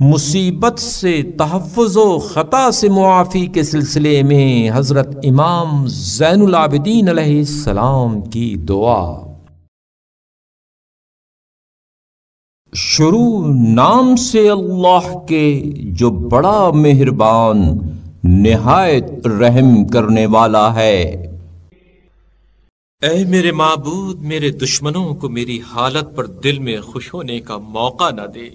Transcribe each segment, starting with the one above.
مصیبت سے تحفظ و خطا سے معافی کے سلسلے میں حضرت امام زین العابدین علیہ السلام کی دعا۔ شروع نام سے اللہ کے جو بڑا مہربان نہایت رحم کرنے والا ہے۔ اے میرے معبود، میرے دشمنوں کو میری حالت پر دل میں خوش ہونے کا موقع نہ دے،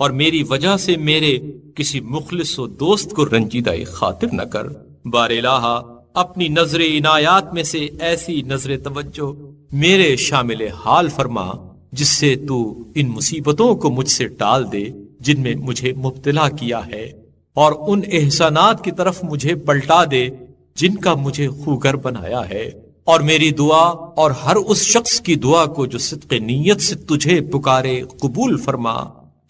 اور میری وجہ سے میرے کسی مخلص و دوست کو رنجیدہ خاطر نہ کر۔ بار الہ، اپنی نظر عنایات میں سے ایسی نظر توجہ میرے شامل حال فرما جس سے تو ان مصیبتوں کو مجھ سے ٹال دے جن میں مجھے مبتلا کیا ہے، اور ان احسانات کی طرف مجھے پلٹا دے جن کا مجھے خوگر بنایا ہے، اور میری دعا اور ہر اس شخص کی دعا کو جو صدق نیت سے تجھے پکارے قبول فرما،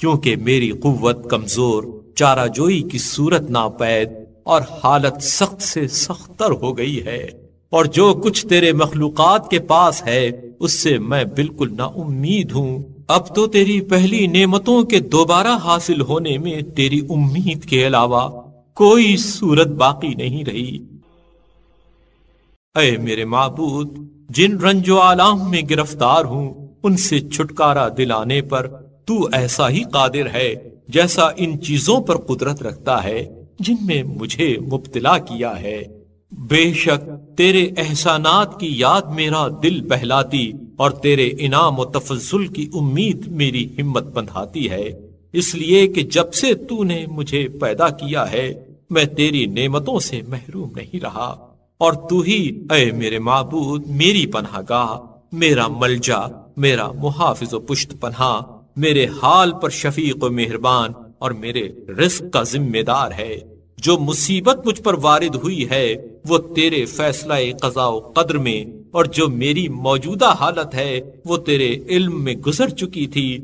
کیونکہ میری قوت کمزور، چارہ جوئی کی صورت ناپید اور حالت سخت سے سخت تر ہو گئی ہے، اور جو کچھ تیرے مخلوقات کے پاس ہے اس سے میں بالکل نا امید ہوں۔ اب تو تیری پہلی نعمتوں کے دوبارہ حاصل ہونے میں تیری امید کے علاوہ کوئی صورت باقی نہیں رہی۔ اے میرے معبود، جن رنج و آلام میں گرفتار ہوں ان سے چھٹکارا دلانے پر تو ایسا ہی قادر ہے جیسا ان چیزوں پر قدرت رکھتا ہے جن میں مجھے مبتلا کیا ہے۔ بے شک تیرے احسانات کی یاد میرا دل بہلاتی اور تیرے انعام و تفضل کی امید میری ہمت بندھاتی ہے، اس لیے کہ جب سے تو نے مجھے پیدا کیا ہے میں تیری نعمتوں سے محروم نہیں رہا، اور تو ہی اے میرے معبود میری پناہ گاہ، میرا ملجا، میرا محافظ و پشت پناہ، میرے حال پر شفیق و مہربان اور میرے رزق کا ذمہ دار ہے۔ جو مصیبت مجھ پر وارد ہوئی ہے وہ تیرے فیصلہ قضاء و قدر میں، اور جو میری موجودہ حالت ہے وہ تیرے علم میں گزر چکی تھی۔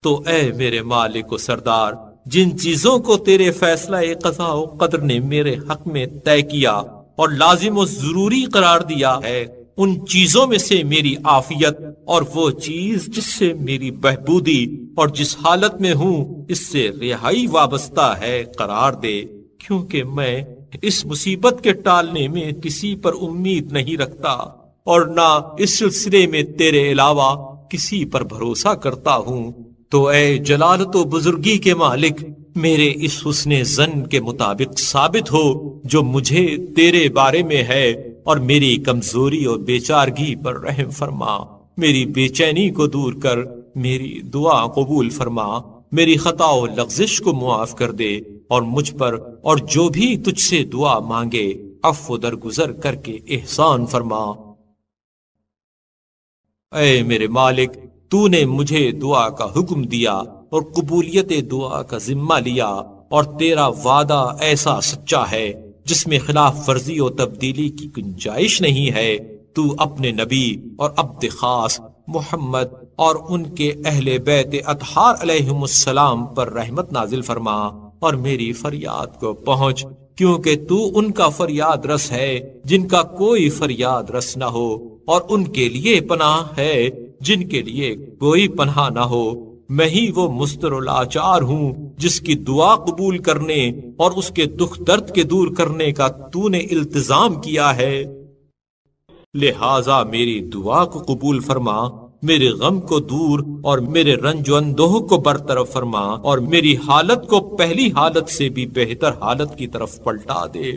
تو اے میرے مالک و سردار، جن چیزوں کو تیرے فیصلہ قضاء و قدر نے میرے حق میں طے کیا اور لازم و ضروری قرار دیا ہے، ان چیزوں میں سے میری عافیت اور وہ چیز جس سے میری بہبودی اور جس حالت میں ہوں اس سے رہائی وابستہ ہے قرار دے، کیونکہ میں اس مصیبت کے ٹالنے میں کسی پر امید نہیں رکھتا اور نہ اس سلسلے میں تیرے علاوہ کسی پر بھروسہ کرتا ہوں۔ تو اے جلالت و بزرگی کے مالک، میرے اس حسن ظن کے مطابق ثابت ہو جو مجھے تیرے بارے میں ہے، اور میری کمزوری اور بیچارگی پر رحم فرما، میری بے چینی کو دور کر میری دعا قبول فرما، میری خطا و لغزش کو معاف کر دے، اور مجھ پر اور جو بھی تجھ سے دعا مانگے عفو درگزر کر کے احسان فرما۔ اے میرے مالک، تو نے مجھے دعا کا حکم دیا اور قبولیت دعا کا ذمہ لیا، اور تیرا وعدہ ایسا سچا ہے جس میں خلاف ورزی و تبدیلی کی گنجائش نہیں ہے۔ تو اپنے نبی اور عبد خاص محمد اور ان کے اہل بیت اطہار علیہم السلام پر رحمت نازل فرما اور میری فریاد کو پہنچ، کیونکہ تو ان کا فریاد رس ہے جن کا کوئی فریاد رس نہ ہو، اور ان کے لیے پناہ ہے جن کے لیے کوئی پناہ نہ ہو۔ میں ہی وہ مستر لاچار ہوں جس کی دعا قبول کرنے اور اس کے دکھ درد کے دور کرنے کا تو نے التزام کیا ہے، لہٰذا میری دعا کو قبول فرما، میرے غم کو دور اور میرے رنج و اندوہ کو برطرف فرما، اور میری حالت کو پہلی حالت سے بھی بہتر حالت کی طرف پلٹا دے،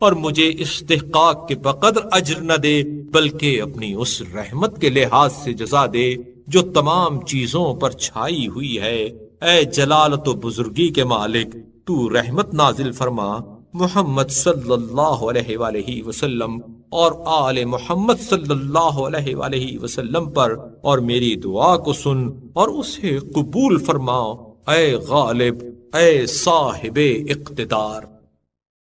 اور مجھے استحقاق کے بقدر اجر نہ دے بلکہ اپنی اس رحمت کے لحاظ سے جزا دے جو تمام چیزوں پر چھائی ہوئی ہے۔ اے جلالت و بزرگی کے مالک، تو رحمت نازل فرما محمد صلی اللہ علیہ وآلہ وسلم اور آل محمد صلی اللہ علیہ وآلہ وسلم پر، اور میری دعا کو سن اور اسے قبول فرما۔ اے غالب، اے صاحب اقتدار۔